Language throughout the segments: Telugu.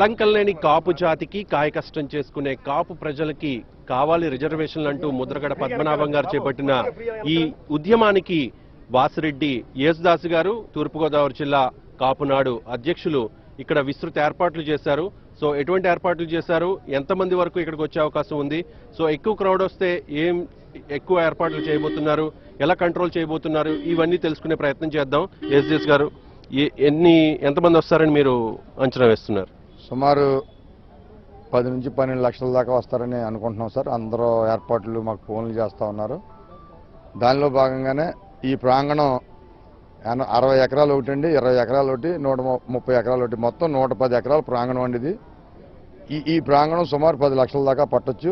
కళంకం లేని కాపు జాతికి కాయకష్టం చేసుకునే కాపు ప్రజలకి కావాలి రిజర్వేషన్లు అంటూ ముద్రగడ పద్మనాభం గారు చేపట్టిన ఈ ఉద్యమానికి వాసిరెడ్డి యేసుదాసు గారు తూర్పుగోదావరి జిల్లా కాపునాడు అధ్యక్షులు ఇక్కడ విస్తృత ఏర్పాట్లు చేశారు. సో ఎటువంటి ఏర్పాట్లు చేశారు, ఎంతమంది వరకు ఇక్కడికి వచ్చే అవకాశం ఉంది, సో ఎక్కువ క్రౌడ్ వస్తే ఏం ఎక్కువ ఏర్పాట్లు చేయబోతున్నారు, ఎలా కంట్రోల్ చేయబోతున్నారు, ఇవన్నీ తెలుసుకునే ప్రయత్నం చేద్దాం. యేసుదాస్ గారు, ఎంతమంది వస్తారని మీరు అంచనా వేస్తున్నారు? సుమారు 10 నుంచి 12 లక్షల దాకా వస్తారని అనుకుంటున్నాం సార్. అందరూ ఏర్పాట్లు మాకు ఫోన్లు చేస్తూ ఉన్నారు. దానిలో భాగంగానే ఈ ప్రాంగణం 60 ఎకరాలు ఒకటండి, 20 ఎకరాలు ఒకటి, 130 ఎకరాలు ఒకటి, మొత్తం 110 ఎకరాల ప్రాంగణం అండి ఇది. ఈ ప్రాంగణం సుమారు 10 లక్షల దాకా పట్టొచ్చు.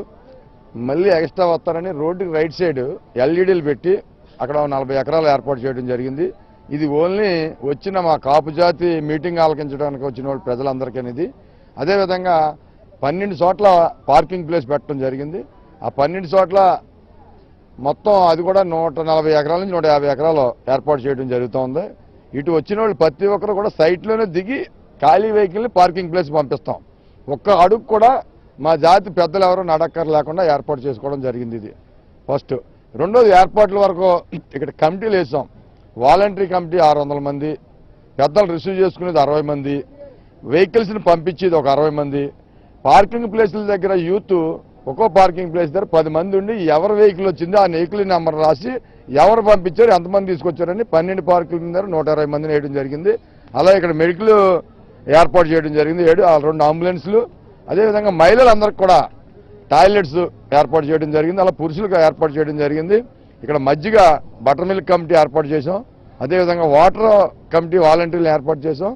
మళ్ళీ ఎక్స్ట్రా వస్తారని రోడ్డుకి రైట్ సైడ్ ఎల్ఈడీలు పెట్టి అక్కడ 40 ఎకరాలు ఏర్పాటు చేయడం జరిగింది. ఇది ఓన్లీ వచ్చిన మా కాపు జాతి మీటింగ్ ఆలకించడానికి వచ్చిన వాళ్ళు ప్రజలందరికీ ఇది. అదేవిధంగా 12 చోట్ల పార్కింగ్ ప్లేస్ పెట్టడం జరిగింది. ఆ 12 చోట్ల మొత్తం అది కూడా 140 ఎకరాల నుంచి 150 ఎకరాలు ఏర్పాటు చేయడం జరుగుతుంది. ఇటు వచ్చిన వాళ్ళు ప్రతి ఒక్కరు కూడా సైట్లోనే దిగి ఖాళీ వెహికల్ని పార్కింగ్ ప్లేస్ పంపిస్తాం. ఒక్క అడుగు కూడా మా జాతి పెద్దలు ఎవరో నడక్కర లేకుండా ఏర్పాటు చేసుకోవడం జరిగింది. ఇది ఫస్ట్. రెండోది, ఏర్పాట్ల వరకు ఇక్కడ కమిటీలు వేసాం. వాలంటరీ కమిటీ 600 మంది, పెద్దలు రిసీవ్ చేసుకునేది 60 మంది, వెహికల్స్ని పంపించేది ఒక 60 మంది, పార్కింగ్ ప్లేసుల దగ్గర యూత్ ఒక్కో పార్కింగ్ ప్లేస్ దగ్గర 10 మంది ఉండి ఎవరి వెహికల్ వచ్చిందో ఆ వెహికల్ నెంబర్ రాసి ఎవరు పంపించారు, ఎంతమంది తీసుకొచ్చారని 12 పార్కింగ్ దగ్గర 120 మందిని వేయడం జరిగింది. అలా ఇక్కడ మెడికల్ ఏర్పాటు చేయడం జరిగింది, 2 అంబులెన్స్లు. అదేవిధంగా మహిళలందరికీ కూడా టాయిలెట్స్ ఏర్పాటు చేయడం జరిగింది. అలా పురుషులకు ఏర్పాటు చేయడం జరిగింది. ఇక్కడ మజ్జిగ బటర్ మిల్క్ కమిటీ ఏర్పాటు చేసాం. అదేవిధంగా వాటర్ కమిటీ వాలంటీర్లు ఏర్పాటు చేసాం.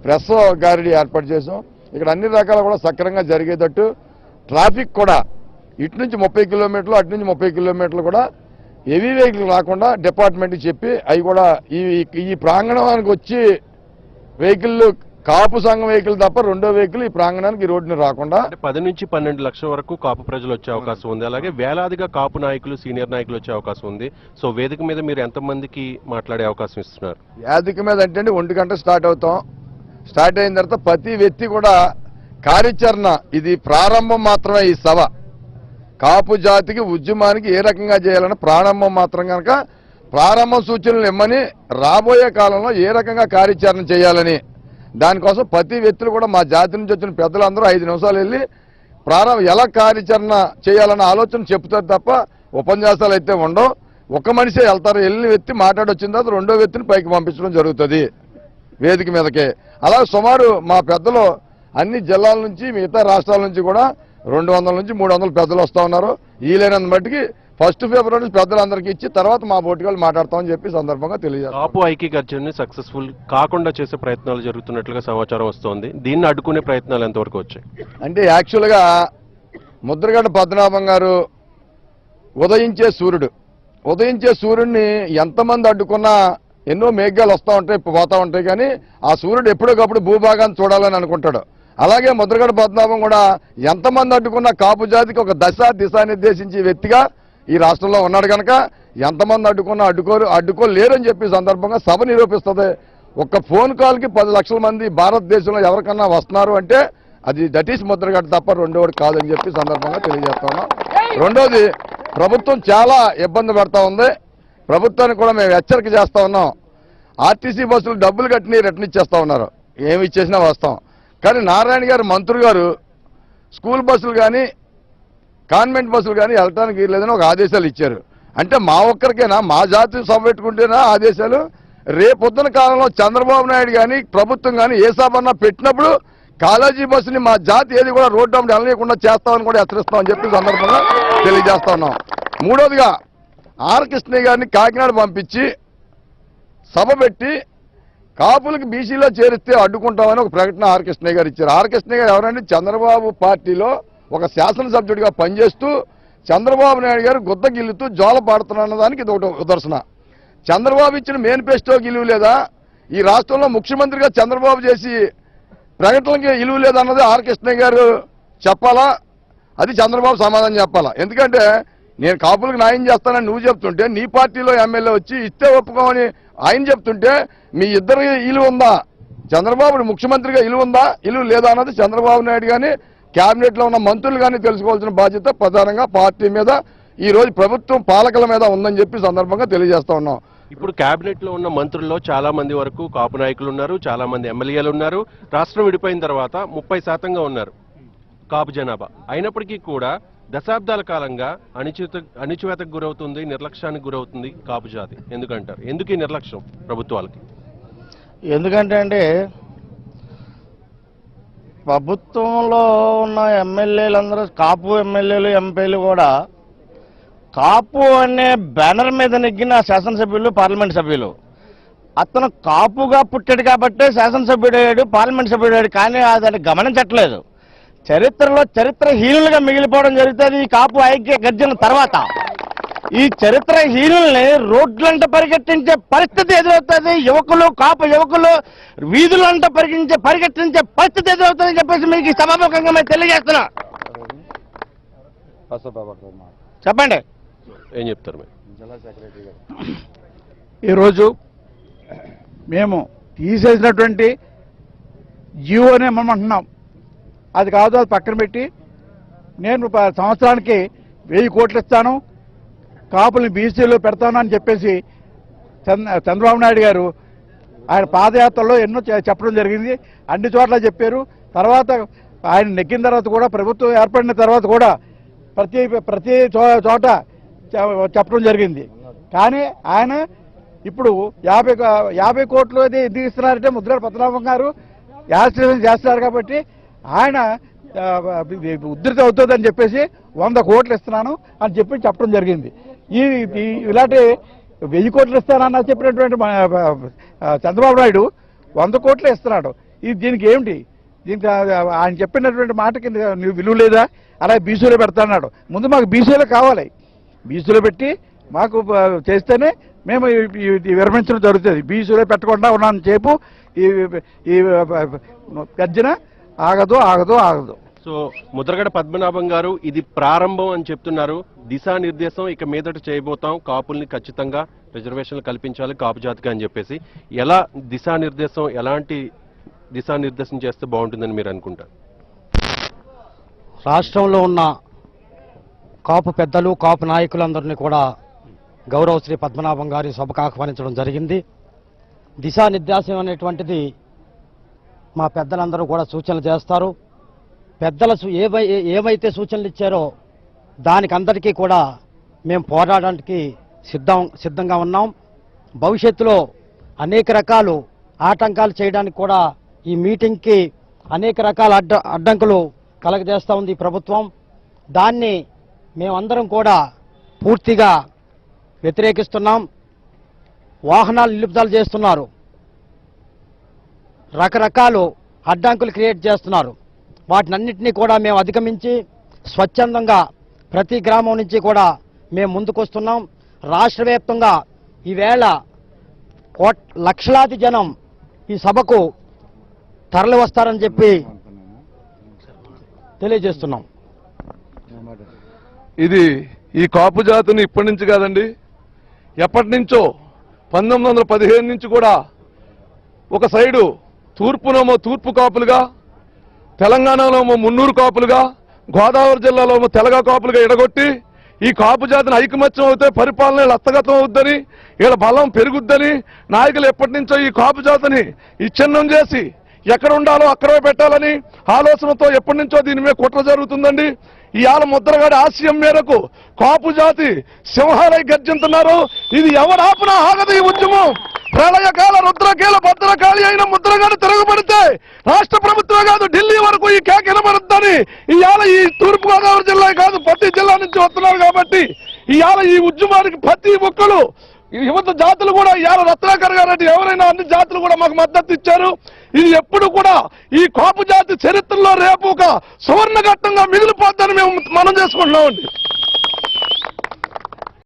ప్రెస్ గారిడి ఏర్పాటు చేసాం. ఇక్కడ అన్ని రకాలు కూడా సక్రమంగా జరిగేటట్టు ట్రాఫిక్ కూడా ఇటు నుంచి 30 కిలోమీటర్లు అటు నుంచి 30 కిలోమీటర్లు కూడా హెవీ వెహికల్ రాకుండా డిపార్ట్మెంట్కి చెప్పి అవి కూడా ఈ ప్రాంగణానికి వచ్చి వెహికల్ కాపు సంఘం వెహికల్ తప్ప రెండో వెహికల్ ఈ ప్రాంగణానికి ఈ రోడ్డుని రాకుండా 10 నుంచి 12 లక్షల వరకు కాపు ప్రజలు వచ్చే అవకాశం ఉంది. అలాగే వేలాదిగా కాపు నాయకులు, సీనియర్ నాయకులు వచ్చే అవకాశం ఉంది. సో వేదిక మీద మీరు ఎంతమందికి మాట్లాడే అవకాశం ఇస్తున్నారు? వేదిక మీద అంటే 1 గంట స్టార్ట్ అవుతాం. స్టార్ట్ అయిన తర్వాత ప్రతి వ్యక్తి కూడా కార్యాచరణ, ఇది ప్రారంభం మాత్రమే. ఈ సభ కాపు జాతికి ఉద్యమానికి ఏ రకంగా చేయాలని ప్రారంభం మాత్రం కనుక ప్రారంభ సూచనలు ఇమ్మని, రాబోయే కాలంలో ఏ రకంగా కార్యాచరణ చేయాలని దానికోసం ప్రతి వ్యక్తులు కూడా మా జాతి నుంచి వచ్చిన పెద్దలందరూ 5 నిమిషాలు వెళ్ళి ఎలా కార్యాచరణ చేయాలన్న ఆలోచన చెప్తారు తప్ప ఉపన్యాసాలు అయితే ఉండవు. ఒక మనిషే వెళ్తారు, వెళ్ళిన వ్యక్తి మాట్లాడొచ్చిన తర్వాత రెండో వ్యక్తిని పైకి పంపించడం జరుగుతుంది వేదిక మీదకే. అలా సుమారు మా పెద్దలు అన్ని జిల్లాల నుంచి మిగతా రాష్ట్రాల నుంచి కూడా 200 నుంచి 300 పెద్దలు వస్తూ ఉన్నారు. వీలైనంత మట్టికి 1 ఫిబ్రవరి పెద్దలందరికీ ఇచ్చి తర్వాత మా బోటిగాళ్ళు మాట్లాడతామని చెప్పి సందర్భంగా తెలియజేస్తాం. కాపు ఐక్యగర్జనని సక్సెస్ఫుల్ కాకుండా చేసే ప్రయత్నాలు జరుగుతున్నట్లుగా సమాచారం వస్తోంది. దీన్ని అడ్డుకునే ప్రయత్నాలు ఎంతవరకు వచ్చాయి? అంటే యాక్చువల్గా ముద్రగడ పద్మనాభం గారు ఉదయించే సూర్యుడిని ఎంతమంది అడ్డుకున్నా ఎన్నో మేఘాలు వస్తూ ఉంటాయి, పోతూ ఉంటాయి, కానీ ఆ సూర్యుడు ఎప్పటికప్పుడు భూభాగాన్ని చూడాలని అనుకుంటాడు. అలాగే ముద్రగడ పద్మనాభం కూడా ఎంతమంది అడ్డుకున్న కాపు జాతికి ఒక దిశ నిర్దేశించే వ్యక్తిగా ఈ రాష్ట్రంలో ఉన్నాడు కనుక ఎంతమంది అడ్డుకున్నా అడ్డుకోలేరని చెప్పి సందర్భంగా సభ నిరూపిస్తుంది. ఒక్క ఫోన్ కాల్కి 10 లక్షల మంది భారతదేశంలో ఎవరికన్నా వస్తున్నారు అంటే అది దట్ ఈస్ ముద్రగడ తప్ప రెండోది కాదని చెప్పి సందర్భంగా తెలియజేస్తా ఉన్నాం. రెండోది, ప్రభుత్వం చాలా ఇబ్బంది పెడతా ఉంది. ప్రభుత్వానికి కూడా మేము హెచ్చరిక చేస్తా ఉన్నాం. ఆర్టీసీ బస్సులు డబ్బులు కట్టిని రిటర్న్ ఇచ్చేస్తా ఉన్నారు, ఏమి ఇచ్చేసినా వస్తాం. కానీ నారాయణ గారు మంత్రి గారు స్కూల్ బస్సులు కానీ కాన్వెంట్ బస్సులు కానీ వెళ్ళటానికి లేదని ఒక ఆదేశాలు ఇచ్చారు. అంటే మా ఒక్కరికైనా, మా జాతి సభ పెట్టుకుంటేనా ఆదేశాలు? రేపొద్దున కాలంలో చంద్రబాబు నాయుడు కానీ ప్రభుత్వం కానీ ఏ సభన్నా పెట్టినప్పుడు కాలేజీ బస్సుని మా జాతి ఏది కూడా రోడ్డు అమ్మడి వెళ్ళనీయకుండా చేస్తామని కూడా హెచ్చరిస్తామని చెప్పి సందర్భంగా తెలియజేస్తా ఉన్నాం. మూడోదిగా, ఆర్ కృష్ణయ్య గారిని కాకినాడ పంపించి సభ పెట్టి కాపులకు బీసీలో చేరిస్తే అడ్డుకుంటామని ఒక ప్రకటన ఆర్ కృష్ణయ్య గారు ఇచ్చారు. ఆర్ కృష్ణయ్య గారు ఎవరంటే చంద్రబాబు పార్టీలో ఒక శాసనసభ్యుడిగా పనిచేస్తూ చంద్రబాబు నాయుడు గారు గుద్ద గిల్లుతూ జోల పాడుతున్న దానికి ఇది ఒకటి ఉదర్శన. చంద్రబాబు ఇచ్చిన మేనిఫెస్టో ఇలువ లేదా? ఈ రాష్ట్రంలో ముఖ్యమంత్రిగా చంద్రబాబు చేసి ప్రకటనలకి ఇలువ లేదన్నది ఆర్ కృష్ణయ్య గారు చెప్పాలా? అది చంద్రబాబు సమాధానం చెప్పాలా? ఎందుకంటే నేను కాపులకు న్యాయం చేస్తానని నువ్వు చెప్తుంటే, నీ పార్టీలో ఎమ్మెల్యే వచ్చి ఇస్తే ఒప్పుకోమని ఆయన చెప్తుంటే, మీ ఇద్దరు ఇలువ ఉందా? చంద్రబాబు ముఖ్యమంత్రిగా ఇలువ ఉందా ఇలువ లేదా అన్నది చంద్రబాబు నాయుడు కానీ క్యాబినెట్లో ఉన్న మంత్రులు కానీ తెలుసుకోవాల్సిన బాధ్యత ప్రధానంగా పార్టీ మీద ఈ రోజు ప్రభుత్వం పాలకుల మీద ఉందని చెప్పి సందర్భంగా తెలియజేస్తా ఉన్నాం. ఇప్పుడు కేబినెట్ లో ఉన్న మంత్రుల్లో చాలా మంది వరకు కాపు నాయకులు ఉన్నారు, చాలా మంది ఎమ్మెల్యేలు ఉన్నారు. రాష్ట్రం విడిపోయిన తర్వాత 30% ఉన్నారు కాపు జనాభా. అయినప్పటికీ కూడా దశాబ్దాల కాలంగా అణిచివేతకు గురవుతుంది, నిర్లక్ష్యానికి గురవుతుంది కాపు జాతి. ఎందుకంటారు? ఎందుకు ఈ నిర్లక్ష్యం ప్రభుత్వాలకి? ఎందుకంటే అండి, ప్రభుత్వంలో ఉన్న ఎమ్మెల్యేలందరూ కాపు ఎమ్మెల్యేలు ఎంపీలు కూడా కాపు అనే బ్యానర్ మీద నెగ్గిన శాసనసభ్యులు, పార్లమెంట్ సభ్యులు. అతను కాపుగా పుట్టాడు కాబట్టే శాసనసభ్యుడయ్యాడు, పార్లమెంట్ సభ్యుడయ్యాడు. కానీ దాన్ని గమనించట్లేదు. చరిత్రహీనులుగా మిగిలిపోవడం జరుగుతుంది ఈ కాపు ఐక్య గర్జన తర్వాత. ఈ చరిత్రహీనుల్ని రోడ్లంట పరిగెట్టించే పరిస్థితి ఎదురవుతుంది. కాపు యువకులు వీధులంట పరిగెట్టించే పరిస్థితి ఎదురవుతుందని చెప్పేసి మీకు ఈ సభాముఖంగా మేము తెలియజేస్తున్నా. చెప్పండి, ఏం చెప్తారు మీరు? ఈరోజు మేము తీసేసినటువంటి జియోనే మనం అంటున్నాం. అది కాదు, అది పక్కన పెట్టి నేను సంవత్సరానికి 1000 కోట్లు ఇస్తాను, కాపుల్ని బీసీలో పెడతాను అని చెప్పేసి చంద్రబాబు నాయుడు గారు ఆయన పాదయాత్రలో ఎన్నో చెప్పడం జరిగింది. అన్ని చోట్ల చెప్పారు. తర్వాత ఆయన నెగ్గిన తర్వాత కూడా, ప్రభుత్వం ఏర్పడిన తర్వాత కూడా ప్రతి చోట చెప్పడం జరిగింది. కానీ ఆయన ఇప్పుడు 50 కోట్లు అది ఎందుకు ఇస్తున్నారంటే ముద్రగడ పద్మనాభం గారు యాక్సిడెంట్ చేస్తున్నారు కాబట్టి ఆయన ఉద్ధృతి అవుతుందని చెప్పేసి 100 కోట్లు ఇస్తున్నాను అని చెప్పడం జరిగింది. ఇలాంటి 1000 కోట్లు ఇస్తానన్న చెప్పినటువంటి చంద్రబాబు నాయుడు 100 కోట్లు ఇస్తున్నాడు. దీనికి ఏమిటి? దీనికి ఆయన చెప్పినటువంటి మాటకి విలువ లేదా? అలా బీసీలో పెడతాన్నాడు. ముందు మాకు బీసీలో కావాలి. బీసీలో పెట్టి మాకు చేస్తేనే మేము విరమించడం జరుగుతుంది. బీసీలో పెట్టకుండా ఉన్నాను చెప్పు ఈ గర్జన ఆగదు ఆగదు ఆగదు. సో ముద్రగడ పద్మనాభం గారు ఇది ప్రారంభం అని చెప్తున్నారు. దిశానిర్దేశం ఇక మీదట చేయబోతాం, కాపుల్ని ఖచ్చితంగా రిజర్వేషన్లు కల్పించాలి కాపు జాతికి అని చెప్పేసి. ఎలా దిశానిర్దేశం, ఎలాంటి దిశానిర్దేశం చేస్తే బాగుంటుందని మీరు అనుకుంటారు? రాష్ట్రంలో ఉన్న కాపు పెద్దలు, కాపు నాయకులందరినీ కూడా గౌరవ శ్రీ పద్మనాభం గారి సభకు ఆహ్వానించడం జరిగింది. దిశానిర్దేశం అనేటువంటిది మా పెద్దలందరూ కూడా సూచనలు చేస్తారు. పెద్దలు ఏమైతే సూచనలు ఇచ్చారో దానికి అందరికీ కూడా మేము పోరాడడానికి సిద్ధంగా ఉన్నాం. భవిష్యత్తులో అనేక రకాలు ఆటంకాలు చేయడానికి కూడా ఈ మీటింగ్కి అనేక రకాల అడ్డంకులు కలగజేస్తూ ఉంది ప్రభుత్వం. దాన్ని మేమందరం కూడా పూర్తిగా వ్యతిరేకిస్తున్నాం. వాహనాలు నిలుపుదల చేస్తున్నారు, రకరకాలు అడ్డంకులు క్రియేట్ చేస్తున్నారు. వాటినన్నింటినీ కూడా మేము అధిగమించి స్వచ్ఛందంగా ప్రతి గ్రామం నుంచి కూడా మేము ముందుకొస్తున్నాం. రాష్ట్ర వ్యాప్తంగా ఈవేళ లక్షలాది జనం ఈ సభకు తరలి వస్తారని చెప్పి తెలియజేస్తున్నాం. ఇది ఈ కాపు జాతిని ఇప్పటి నుంచి కాదండి, ఎప్పటి నుంచో 1915 నుంచి కూడా ఒక సైడు తూర్పునేమో తూర్పు కాపులుగా, తెలంగాణలోమో మున్నూరు కాపులుగా, గోదావరి జిల్లాలోమో తెలగ కాపులుగా ఎడగొట్టి ఈ కాపు జాతిని ఐకమత్యం అవుతే పరిపాలన హస్తగతం అవుద్దని, వీళ్ళ బలం పెరుగుద్దని నాయకులు ఎప్పటి నుంచో ఈ కాపు జాతిని ఇచ్ఛిన్నం చేసి ఎక్కడ ఉండాలో అక్కడే పెట్టాలని ఆలోచనతో ఎప్పటి నుంచో దీని మీద కుట్ర జరుగుతుందండి. ఇవాళ ముద్రగడ ఆశయం మేరకు కాపు జాతి సింహాలై గర్జింతున్నారు. ఇది ఎవరు ఆపునా ఆగదు ఈ ఉద్యమం. ప్రళయకాల రుద్రకీల భద్రకాళి అయిన ముద్రగడ తిరగబడితే రాష్ట్ర ప్రభుత్వమే కాదు ఢిల్లీ వరకు ఈ కేక వినబడుద్దని ఇవాళ ఈ తూర్పుగోదావరి జిల్లా కాదు ప్రతి జిల్లా నుంచి వస్తున్నారు. కాబట్టి ఇవాళ ఈ ఉద్యమానికి ప్రతి ఒక్కరు యువత జాతులు కూడా ఇవాళ రత్నాకర్ గారు ఎవరైనా అన్ని జాతులు కూడా మాకు మద్దతు ఇచ్చారు. ఇది ఎప్పుడు కూడా ఈ కాపు జాతి చరిత్రలో రేపు ఒక సువర్ణ ఘట్టంగా మిగిలిపోద్దని మేము మనం చేసుకుంటున్నామండి.